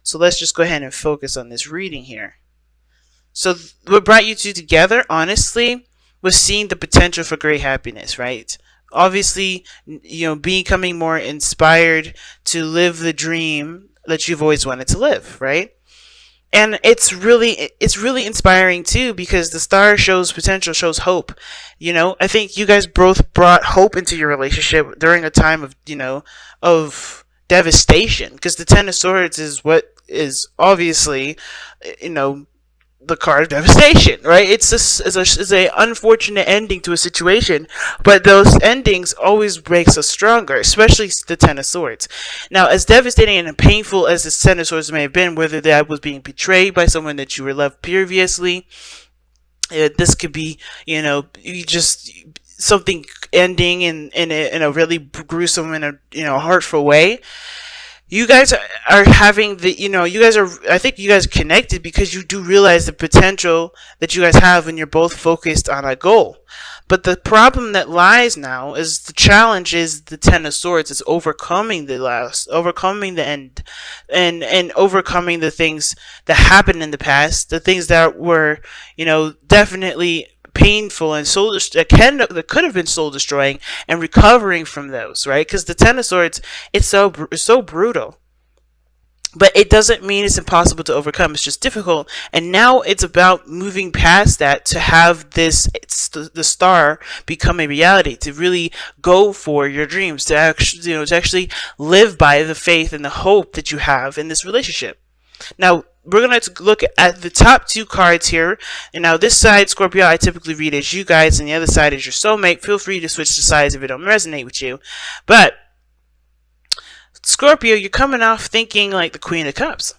So let's just go ahead and focus on this reading here. So what brought you two together, honestly, was seeing the potential for great happiness, right? Obviously, becoming more inspired to live the dream that you've always wanted to live, right? And it's really inspiring too, because the star shows potential, shows hope. I think you guys both brought hope into your relationship during a time of devastation, because the Ten of Swords is what is obviously, you know the card of devastation, right? It's a unfortunate ending to a situation, but those endings always makes us stronger, especially the Ten of Swords. Now, as devastating and painful as the Ten of Swords may have been, whether that was being betrayed by someone that you were loved previously, this could be, you just something ending in a really gruesome and a hurtful way. You guys are having I think you guys are connected because you do realize the potential that you guys have when you're both focused on a goal. But the problem that lies now is the challenge is the Ten of Swords is overcoming overcoming the end, and overcoming the things that happened in the past, the things that were, definitely painful and that could have been soul destroying, and recovering from those, right? Because the Ten of Swords, it's so brutal, but it doesn't mean it's impossible to overcome. It's just difficult, and now it's about moving past that to have the star become a reality, to really go for your dreams, to actually live by the faith and the hope that you have in this relationship. Now, we're going to look at the top two cards here. And now this side, Scorpio, I typically read as you guys, and the other side is your soulmate. Feel free to switch the sides if it don't resonate with you. But Scorpio, you're coming off thinking like the Queen of Cups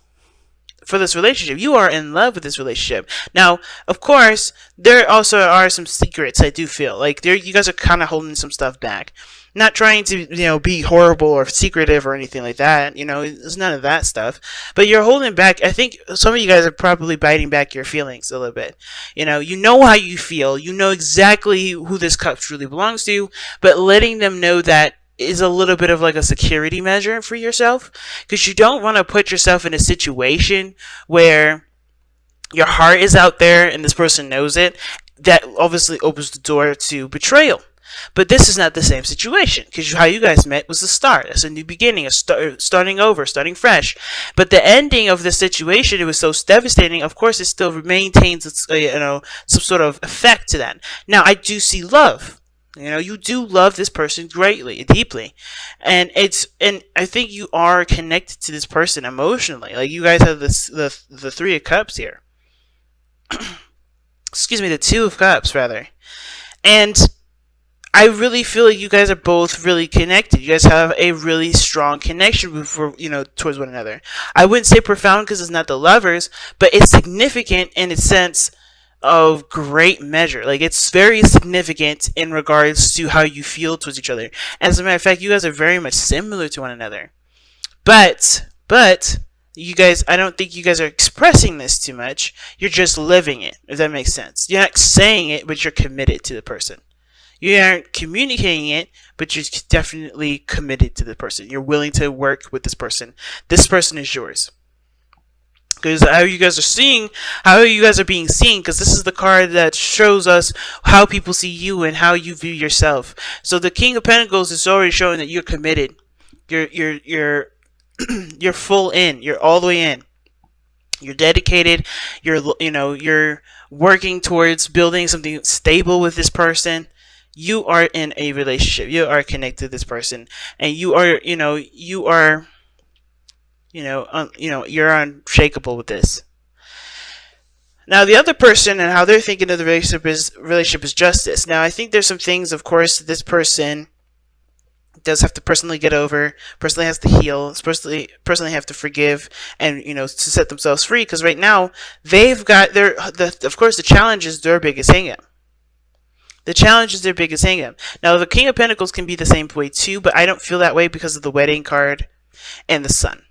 for this relationship. You are in love with this relationship. Now, of course, there also are some secrets. I do feel like you guys are kind of holding some stuff back. Not trying to, be horrible or secretive or anything like that. There's none of that stuff. But you're holding back. I think some of you guys are probably biting back your feelings a little bit. You know how you feel. You know exactly who this cup truly belongs to. But letting them know that is a little bit of like a security measure for yourself. Because you don't want to put yourself in a situation where your heart is out there and this person knows it. That obviously opens the door to betrayal. But this is not the same situation, because how you guys met was the start. That's a new beginning, starting over, starting fresh. But the ending of the situation, it was so devastating. Of course, it still maintains its, some sort of effect to that. Now, I do see love. You do love this person greatly, deeply, and I think you are connected to this person emotionally. Like, you guys have the Three of Cups here. Excuse me, the Two of Cups rather, and I really feel like you guys are both really connected. You guys have a really strong connection towards one another. I wouldn't say profound because it's not the lovers, but it's significant in a sense of great measure. Like, it's very significant in regards to how you feel towards each other. As a matter of fact, you guys are very much similar to one another. But you guys, I don't think you guys are expressing this too much. You're just living it, if that makes sense. You're not saying it, but you're committed to the person. You aren't communicating it, but you're definitely committed to the person. You're willing to work with this person. This person is yours. Because how you guys are being seen, because this is the card that shows us how people see you and how you view yourself. So the King of Pentacles is already showing that you're committed. You're full in. You're all the way in. You're dedicated. You're working towards building something stable with this person. You are in a relationship. You are connected to this person, and you're unshakable with this. Now, the other person and how they're thinking of the relationship is justice. Now, I think there's some things, of course, this person does have to personally get over, personally has to heal, personally have to forgive, and to set themselves free. Because right now they've got of course, the challenge is their biggest hang-up. The challenge is their biggest hang-up. Now, the King of Pentacles can be the same way too, but I don't feel that way because of the Wedding card and the Sun.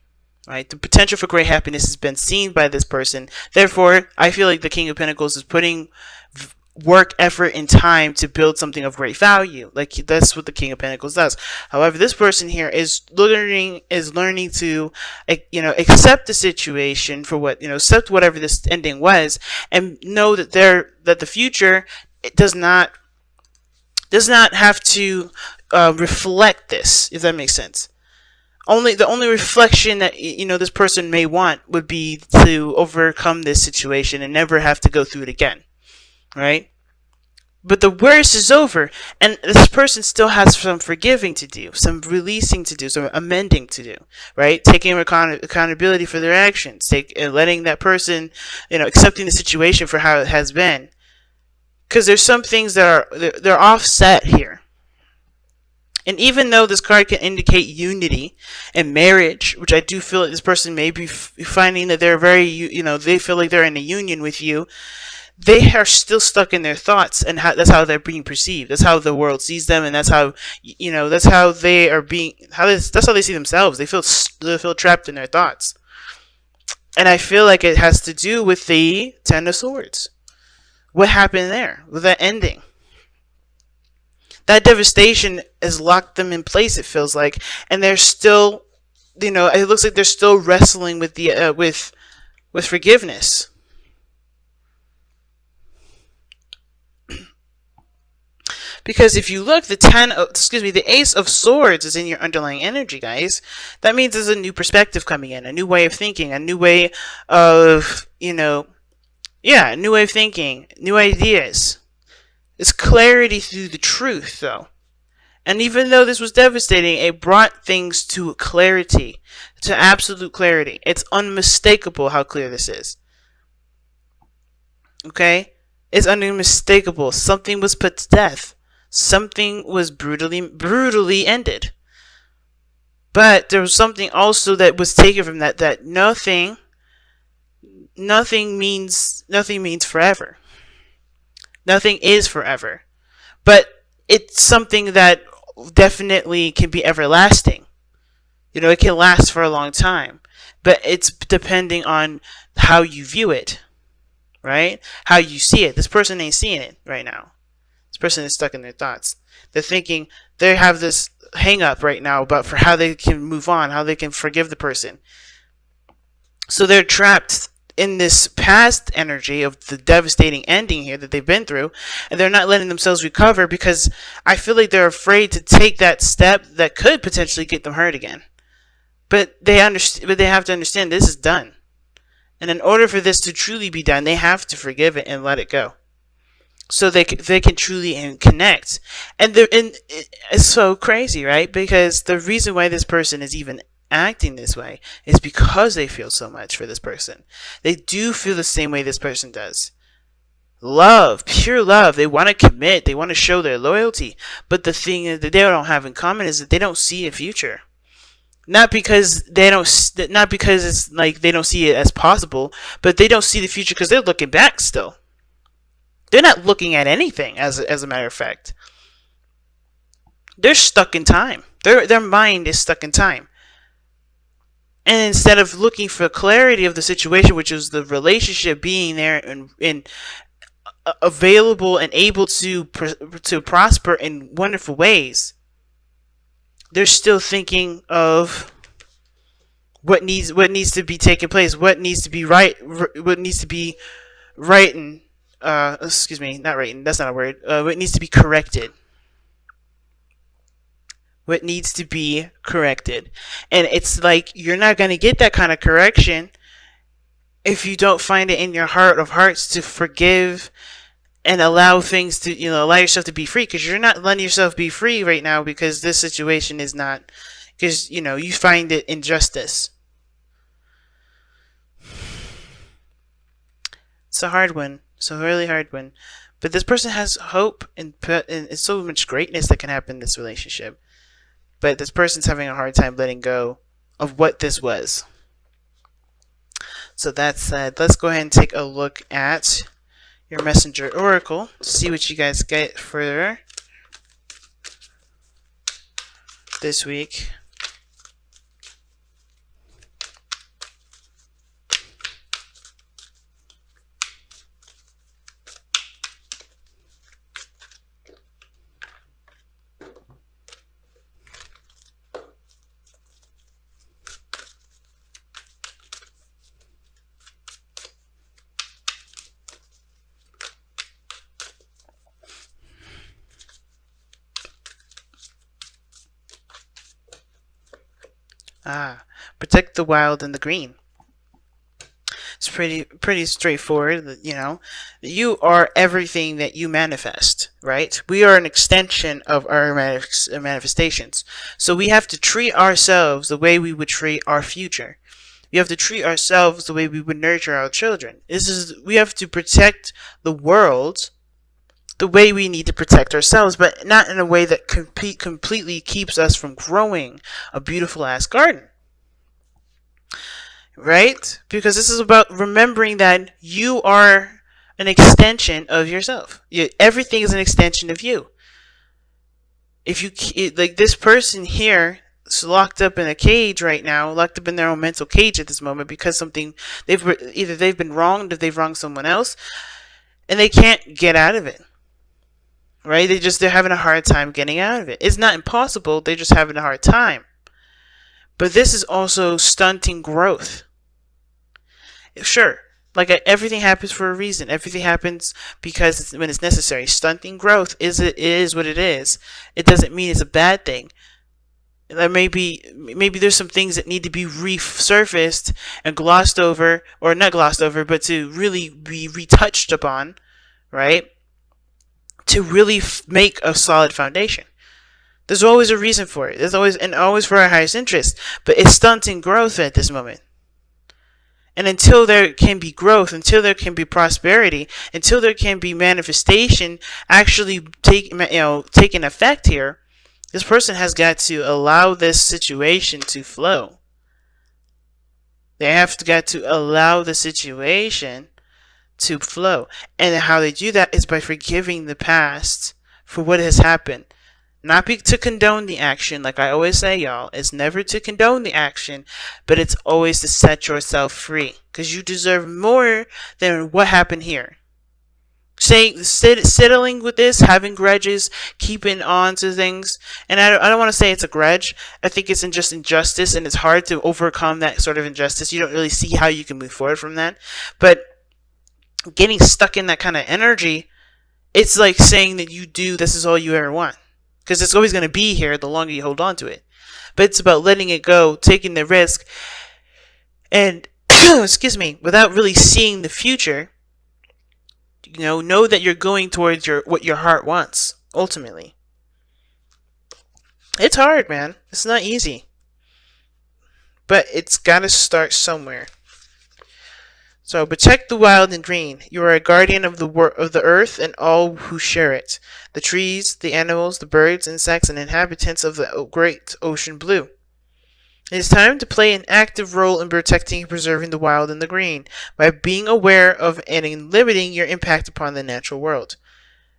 Right? The potential for great happiness has been seen by this person. Therefore, I feel like the King of Pentacles is putting work, effort, and time to build something of great value. Like that's what the King of Pentacles does. However, this person here is learning to, accept the situation for what, accept whatever this ending was, and know that the future, it does not have to reflect this, if that makes sense. The only reflection that this person may want would be to overcome this situation and never have to go through it again, right? But the worst is over, and this person still has some forgiving to do, some releasing to do, some amending to do, right? Taking accountability for their actions, letting that person, accepting the situation for how it has been. Because there's some things that they're offset here. And even though this card can indicate unity and marriage, which I do feel like this person may be finding that they're very, they feel like they're in a union with you, they are still stuck in their thoughts, and that's how they're being perceived. That's how the world sees them, and that's how, that's how they are being, that's how they see themselves. They feel trapped in their thoughts. And I feel like it has to do with the Ten of Swords. What happened there with that ending? That devastation has locked them in place, it feels like, and they're still, it looks like they're still wrestling with the with forgiveness. Because if you look, the Ace of Swords is in your underlying energy, guys. That means there's a new perspective coming in, a new way of thinking, a new way of, a new way of thinking, new ideas. It's clarity through the truth, though. And even though this was devastating, it brought things to clarity, to absolute clarity. It's unmistakable how clear this is. Okay? It's unmistakable. Something was put to death. Something was brutally ended. But there was something also that was taken from that nothing means forever. Nothing is forever. But it's something that definitely can be everlasting. It can last for a long time. But it's depending on how you view it. Right? How you see it. This person ain't seeing it right now. This person is stuck in their thoughts. They're thinking, they have this hang up right now about for how they can move on, how they can forgive the person. So they're trapped in this past energy of the devastating ending here that they've been through, and they're not letting themselves recover because I feel like they're afraid to take that step that could potentially get them hurt again. But they have to understand this is done. And in order for this to truly be done, they have to forgive it and let it go. So they can truly connect. And it's so crazy, right? Because the reason why this person is even acting this way is because they feel so much for this person. They do feel the same way this person does. Love, pure love. They want to commit. They want to show their loyalty. But the thing that they don't have in common is that they don't see a future. Not because it's like they don't see it as possible, but they don't see the future because they're looking back still. They're not looking at anything, as a matter of fact. They're stuck in time. Their mind is stuck in time. And instead of looking for clarity of the situation, which is the relationship being there and available and able to prosper in wonderful ways, they're still thinking of what needs to be taking place, what needs to be right, what needs to be right and not right. That's not a word. What needs to be corrected. What needs to be corrected. And it's like you're not going to get that kind of correction if you don't find it in your heart of hearts to forgive and allow things to, allow yourself to be free. Because you're not letting yourself be free right now because this situation is not, because, you find it injustice. It's a hard one. It's a really hard one. But this person has hope and so much greatness that can happen in this relationship. But this person's having a hard time letting go of what this was. So that said, let's go ahead and take a look at your Messenger Oracle. See what you guys get for this week. Protect the wild and the green. It's pretty straightforward. You know, you are everything that you manifest, right? We are an extension of our manifestations. So we have to treat ourselves the way we would treat our future. We have to treat ourselves the way we would nurture our children. We have to protect the world the way we need to protect ourselves, but not in a way that completely keeps us from growing a beautiful ass garden. Right? Because this is about remembering that you are an extension of yourself. Everything is an extension of you. If you, like this person here is locked up in a cage right now, locked up in their own mental cage at this moment because something either they've been wronged or they've wronged someone else, and they can't get out of it. Right? They're having a hard time getting out of it. It's not impossible, they're just having a hard time. But this is also stunting growth. Sure, like everything happens for a reason. Everything happens because when it's necessary. Stunting growth is what it is. It doesn't mean it's a bad thing. Maybe there's some things that need to be resurfaced and glossed over, or not glossed over, but to really be retouched upon, right? To really make a solid foundation. There's always a reason for it. There's always for our highest interest. But it's stunting growth at this moment. And until there can be growth, until there can be prosperity, until there can be manifestation actually taking effect here, this person has got to allow this situation to flow. They have got to allow the situation to flow. And how they do that is by forgiving the past for what has happened. Not to condone the action, like I always say, y'all. It's never to condone the action, but it's always to set yourself free. Because you deserve more than what happened here. Settling with this, having grudges, keeping on to things. And I don't want to say it's a grudge. I think it's just injustice, and it's hard to overcome that sort of injustice. You don't really see how you can move forward from that. But getting stuck in that kind of energy, it's like saying that this is all you ever want. Because it's always going to be here the longer you hold on to it. But it's about letting it go, taking the risk, and, excuse me, without really seeing the future, know that you're going towards what your heart wants, ultimately. It's hard, man. It's not easy. But it's got to start somewhere. So, protect the wild and green. You are a guardian of the earth and all who share it. The trees, the animals, the birds, insects, and inhabitants of the great ocean blue. It is time to play an active role in protecting and preserving the wild and the green by being aware of and limiting your impact upon the natural world.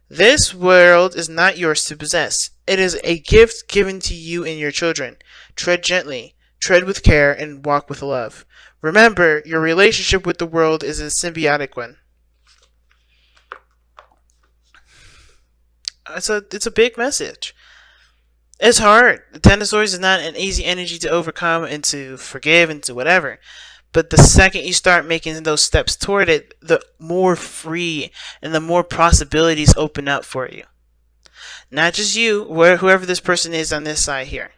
This world is not yours to possess. It is a gift given to you and your children. Tread gently, tread with care, and walk with love. Remember, your relationship with the world is a symbiotic one. It's a big message. It's hard. The Ten of Swords is not an easy energy to overcome and to forgive and to whatever. But the second you start making those steps toward it, the more free and the more possibilities open up for you. Not just you, whoever this person is on this side here.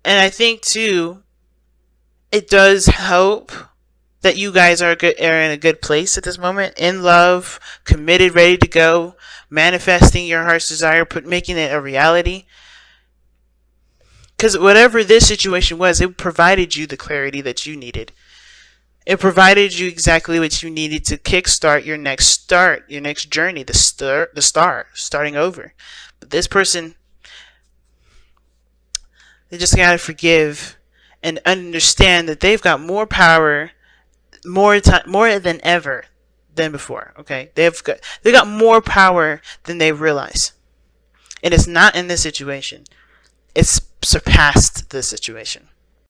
And I think too, it does help that you guys are in a good place at this moment, in love, committed, ready to go, manifesting your heart's desire, making it a reality. Because whatever this situation was, it provided you the clarity that you needed. It provided you exactly what you needed to kickstart your next journey, starting over. But this person, they just gotta forgive and understand that they've got more power, more than ever than before. Okay, they got more power than they realize, and it's not in this situation. It's surpassed this situation.